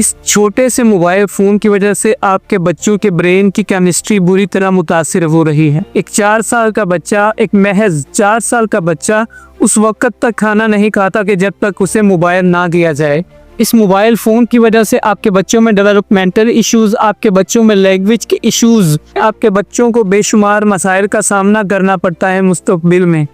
इस छोटे से मोबाइल फ़ोन की वजह से आपके बच्चों के ब्रेन की केमिस्ट्री बुरी तरह मुतासिर हो रही है। एक 4 साल का बच्चा, एक महज 4 साल का बच्चा उस वक़्त तक खाना नहीं खाता कि जब तक उसे मोबाइल ना दिया जाए। इस मोबाइल फ़ोन की वजह से आपके बच्चों में डेवलपमेंटल इश्यूज़, आपके बच्चों में लैंग्वेज के इश्यूज़, आपके बच्चों को बेशुमार मसाइल का सामना करना पड़ता है मुस्तक़बिल में।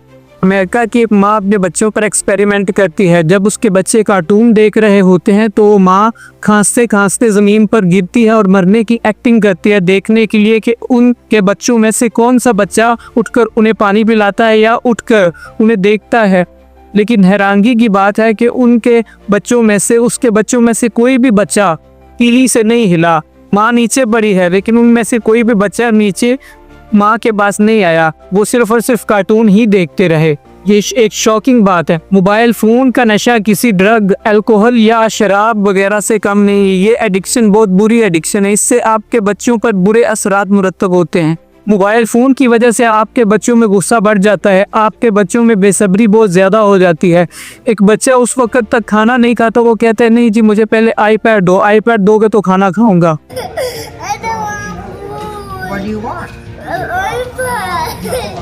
अमेरिका की एक माँ अपने बच्चों पर एक्सपेरिमेंट करती है। जब उसके बच्चे कार्टून देख रहे होते हैं तो वो माँ खांसते खांसते ज़मीन पर गिरती है और मरने की एक्टिंग करती है, देखने के लिए कि उनके बच्चों में से कौन सा बच्चा उठकर उन्हें पानी पिलाता है या उठकर उन्हें देखता है। लेकिन हैरानगी की बात है कि उसके बच्चों में से कोई भी बच्चा पीली से नहीं हिला। माँ नीचे पड़ी है लेकिन उनमें से कोई भी बच्चा नीचे माँ के पास नहीं आया, वो सिर्फ और सिर्फ कार्टून ही देखते रहे। ये एक शॉकिंग बात है। मोबाइल फ़ोन का नशा किसी ड्रग, अल्कोहल या शराब वगैरह से कम नहीं है। ये एडिक्शन बहुत बुरी एडिक्शन है। इससे आपके बच्चों पर बुरे असरात मुरतब होते हैं। मोबाइल फ़ोन की वजह से आपके बच्चों में गुस्सा बढ़ जाता है, आपके बच्चों में बेसब्री बहुत ज़्यादा हो जाती है। एक बच्चा उस वक्त तक खाना नहीं खाता, वो कहता है नहीं जी मुझे पहले आईपैड दो, आईपैड दोगे तो खाना खाऊंगा।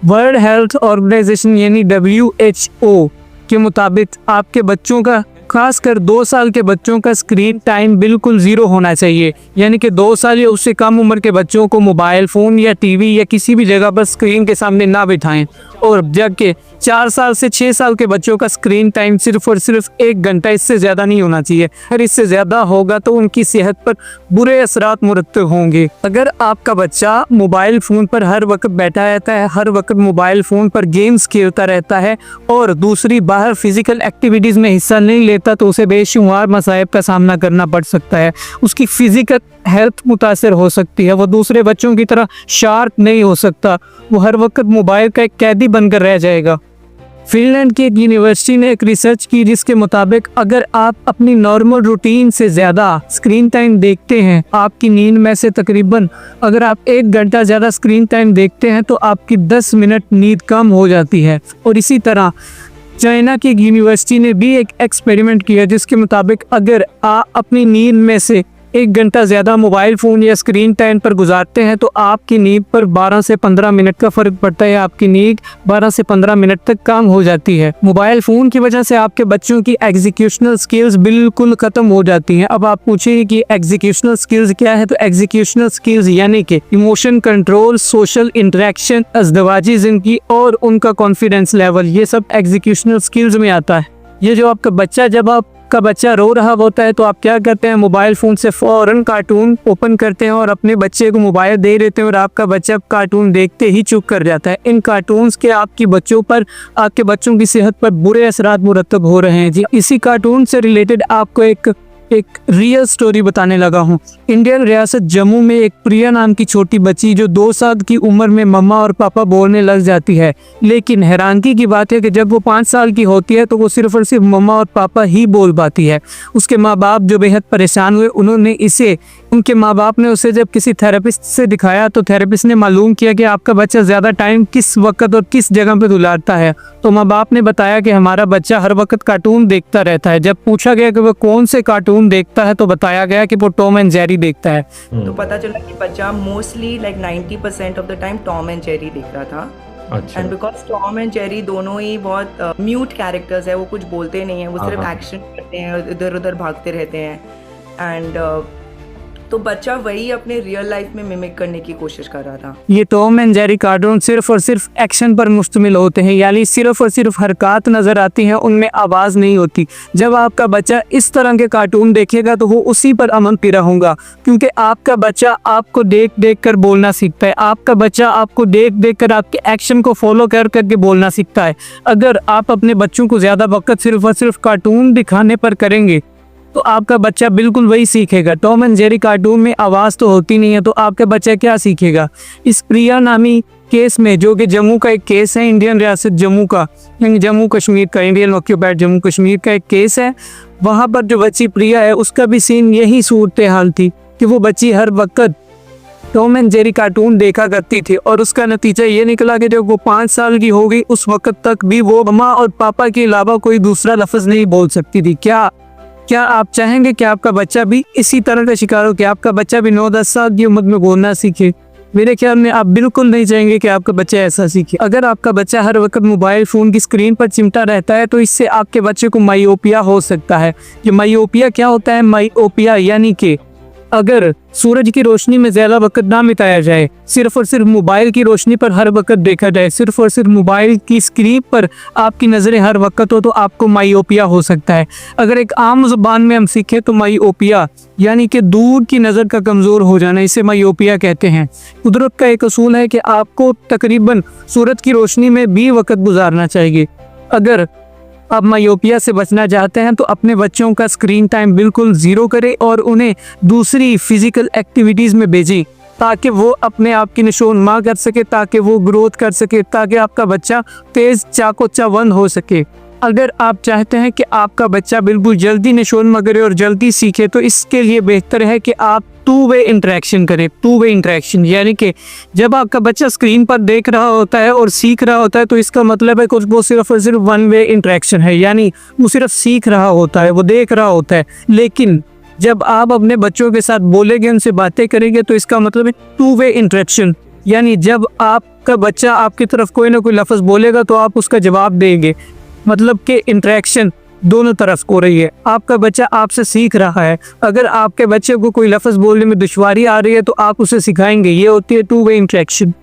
वर्ल्ड हेल्थ ऑर्गेनाइजेशन यानी WHO के मुताबिक आपके बच्चों का, खासकर 2 साल के बच्चों का स्क्रीन टाइम बिल्कुल 0 होना चाहिए। यानी कि 2 साल या उससे कम उम्र के बच्चों को मोबाइल फ़ोन या टीवी या किसी भी जगह पर स्क्रीन के सामने ना बिठाएं। और जबकि 4 साल से 6 साल के बच्चों का स्क्रीन टाइम सिर्फ और सिर्फ 1 घंटा, इससे ज़्यादा नहीं होना चाहिए। अगर इससे ज़्यादा होगा तो उनकी सेहत पर बुरे असरात मुरतब होंगे। अगर आपका बच्चा मोबाइल फ़ोन पर हर वक्त बैठा रहता है, हर वक्त मोबाइल फ़ोन पर गेम्स खेलता रहता है और दूसरी बाहर फिज़िकल एक्टिविटीज़ में हिस्सा नहीं लेता तो उसे बेशुमार मसाइब का सामना करना पड़ सकता है। उसकी फ़िज़िकल हेल्थ मुतासर हो सकती है, वो दूसरे बच्चों की तरह शार्प नहीं हो सकता, वो हर वक्त मोबाइल का एक कैदी बनकर रह जाएगा। फिनलैंड की एक यूनिवर्सिटी ने एक रिसर्च की जिसके मुताबिक अगर आप अपनी नॉर्मल रूटीन से ज़्यादा स्क्रीन टाइम देखते हैं, आपकी नींद में से तकरीबन अगर आप 1 घंटा ज़्यादा स्क्रीन टाइम देखते हैं तो आपकी 10 मिनट नींद कम हो जाती है। और इसी तरह चाइना की एक यूनिवर्सिटी ने भी एक एक्सपेरिमेंट किया जिसके मुताबिक अगर आप अपनी नींद में से 1 घंटा ज़्यादा मोबाइल फ़ोन या स्क्रीन टाइम पर गुजारते हैं तो आपकी नींद पर 12 से 15 मिनट का फ़र्क पड़ता है। आपकी नींद 12 से 15 मिनट तक कम हो जाती है। मोबाइल फ़ोन की वजह से आपके बच्चों की एग्जीक्यूशनल स्किल्स बिल्कुल ख़त्म हो जाती हैं। अब आप पूछेंगे कि एग्जीक्यूशनल स्किल्स क्या है, तो एग्जीक्यूशनल स्किल्स यानी कि इमोशन कंट्रोल, सोशल इंटरेक्शन, अज़दवाजी ज़िंदगी और उनका कॉन्फिडेंस लेवल, ये सब एग्जीक्यूशनल स्किल्स में आता है। ये जो आपका बच्चा, जब आपका बच्चा रो रहा होता है तो आप क्या करते हैं, मोबाइल फ़ोन से फ़ौरन कार्टून ओपन करते हैं और अपने बच्चे को मोबाइल दे देते हैं और आपका बच्चा कार्टून देखते ही चुप कर जाता है। इन कार्टून्स के आपके बच्चों की सेहत पर बुरे असरात मुरतब हो रहे हैं। जी, इसी कार्टून से रिलेटेड आपको एक रियल स्टोरी बताने लगा हूँ। इंडियन रियासत जम्मू में एक प्रिया नाम की छोटी बच्ची जो 2 साल की उम्र में मम्मा और पापा बोलने लग जाती है। लेकिन हैरानगी की बात है कि जब वो 5 साल की होती है तो वो सिर्फ और सिर्फ मम्मा और पापा ही बोल पाती है। उसके माँ बाप जो बेहद परेशान हुए, उनके माँ बाप ने उसे जब किसी थेरेपिस्ट से दिखाया तो थेरेपिस्ट ने मालूम किया कि आपका बच्चा ज़्यादा टाइम किस वक्त और किस जगह पे गुजारता है। तो माँ बाप ने बताया कि हमारा बच्चा हर वक्त कार्टून देखता रहता है। जब पूछा गया कि वो कौन से कार्टून देखता है तो बताया गया कि वो टॉम एंड जेरी देखता है। तो पता चला कि बच्चा mostly 90% of the time Tom and Jerry देख रहा था। अच्छा। And because Tom and Jerry दोनों ही बहुत म्यूट कैरेक्टर्स है, वो कुछ बोलते नहीं है, वो सिर्फ एक्शन करते हैं, इधर उधर भागते रहते हैं। एंड तो बच्चा वही अपने रियल लाइफ में मिमिक करने की कोशिश कर रहा था। ये टॉम एंड जेरी कार्टून सिर्फ और सिर्फ एक्शन पर मुश्तमिल होते हैं, यानी सिर्फ और सिर्फ हरकत नज़र आती हैं, उनमें आवाज़ नहीं होती। जब आपका बच्चा इस तरह के कार्टून देखेगा तो वो उसी पर अमल पैरा होगा, क्योंकि आपका बच्चा आपको देख देख कर बोलना सीखता है। आपका बच्चा आपको देख देख कर आपके एक्शन को फॉलो कर करके बोलना सीखता है। अगर आप अपने बच्चों को ज़्यादा वक्त सिर्फ और सिर्फ कार्टून दिखाने पर करेंगे तो आपका बच्चा बिल्कुल वही सीखेगा। टॉम एंड जेरी कार्टून में आवाज़ तो होती नहीं है, तो आपका बच्चा क्या सीखेगा। इस प्रिया नामी केस में, जो कि जम्मू का एक केस है, इंडियन रियासत जम्मू का, यानी जम्मू कश्मीर का, इंडियन ऑक्यूपाइड जम्मू कश्मीर का एक केस है। वहाँ पर जो बच्ची प्रिया है उसका भी सीन यही सूरत हाल थी कि वो बच्ची हर वक्त टॉम एंड जेरी कार्टून देखा करती थी और उसका नतीजा ये निकला कि जब वो 5 साल की हो गई उस वक्त तक भी वो मम्मा और पापा के अलावा कोई दूसरा लफ्ज़ नहीं बोल सकती थी। क्या क्या आप चाहेंगे कि आपका बच्चा भी इसी तरह का शिकार हो, कि आपका बच्चा भी 9-10 साल की उम्र में बोलना सीखे? मेरे ख्याल में आप बिल्कुल नहीं चाहेंगे कि आपका बच्चा ऐसा सीखे। अगर आपका बच्चा हर वक्त मोबाइल फ़ोन की स्क्रीन पर चिमटा रहता है तो इससे आपके बच्चे को मायोपिया हो सकता है। ये मायोपिया क्या होता है? मायोपिया यानी कि अगर सूरज की रोशनी में ज़्यादा वक्त ना बिताया जाए, सिर्फ और सिर्फ मोबाइल की रोशनी पर हर वक्त देखा जाए, सिर्फ और सिर्फ मोबाइल की स्क्रीन पर आपकी नज़रें हर वक्त हो, तो आपको मायोपिया हो सकता है। अगर एक आम ज़ुबान में हम सीखें तो मायोपिया यानी कि दूर की नज़र का कमज़ोर हो जाना, इसे मायोपिया कहते हैं। कुदरत का एक असूल है कि आपको तकरीबन सूरज की रोशनी में भी वक्त गुजारना चाहिए। अगर आप मायोपिया से बचना चाहते हैं तो अपने बच्चों का स्क्रीन टाइम बिल्कुल ज़ीरो करें और उन्हें दूसरी फिजिकल एक्टिविटीज़ में भेजें, ताकि वो अपने आप की नशोनुमा कर सके, ताकि वो ग्रोथ कर सके, ताकि आपका बच्चा तेज़ चाको चौबंद हो सके। अगर आप चाहते हैं कि आपका बच्चा बिल्कुल जल्दी नशोनुमा करे और जल्दी सीखे तो इसके लिए बेहतर है कि आप टू वे इंटरेक्शन करें। टू वे इंटरेक्शन यानी कि जब आपका बच्चा स्क्रीन पर देख रहा होता है और सीख रहा होता है तो इसका मतलब है कि वो सिर्फ और सिर्फ वन वे इंटरेक्शन है, यानी वो सिर्फ सीख रहा होता है, वो देख रहा होता है। लेकिन जब आप अपने बच्चों के साथ बोलेंगे, उनसे बातें करेंगे तो इसका मतलब है टू वे इंटरेक्शन, यानी जब आपका बच्चा आपकी तरफ कोई ना कोई लफ्ज़ बोलेगा तो आप उसका जवाब देंगे, मतलब कि इंटरेक्शन दोनों तरफ हो रही है। आपका बच्चा आपसे सीख रहा है। अगर आपके बच्चे को कोई लफ्ज़ बोलने में दुश्वारी आ रही है तो आप उसे सिखाएंगे, ये होती है टू वे इंटरेक्शन।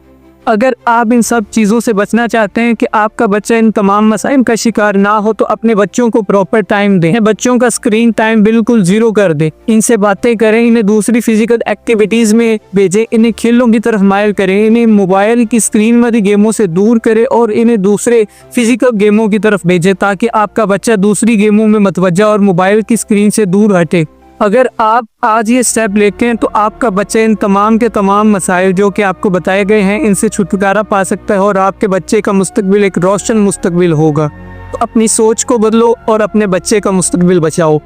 अगर आप इन सब चीज़ों से बचना चाहते हैं कि आपका बच्चा इन तमाम मसाइल का शिकार ना हो तो अपने बच्चों को प्रॉपर टाइम दें, बच्चों का स्क्रीन टाइम बिल्कुल ज़ीरो कर दें, इनसे बातें करें, इन्हें दूसरी फिजिकल एक्टिविटीज़ में भेजें, इन्हें खेलों की तरफ मायल करें, इन्हें मोबाइल की स्क्रीन वाली गेमों से दूर करें और इन्हें दूसरे फिजिकल गेमों की तरफ भेजें, ताकि आपका बच्चा दूसरी गेमों में मतवज्जा और मोबाइल की स्क्रीन से दूर हटे। अगर आप आज ये स्टेप लेते हैं तो आपका बच्चा इन तमाम के तमाम मसाइल जो कि आपको बताए गए हैं इनसे छुटकारा पा सकता है और आपके बच्चे का मुस्तकबिल एक रोशन मुस्तकबिल होगा। तो अपनी सोच को बदलो और अपने बच्चे का मुस्तकबिल बचाओ।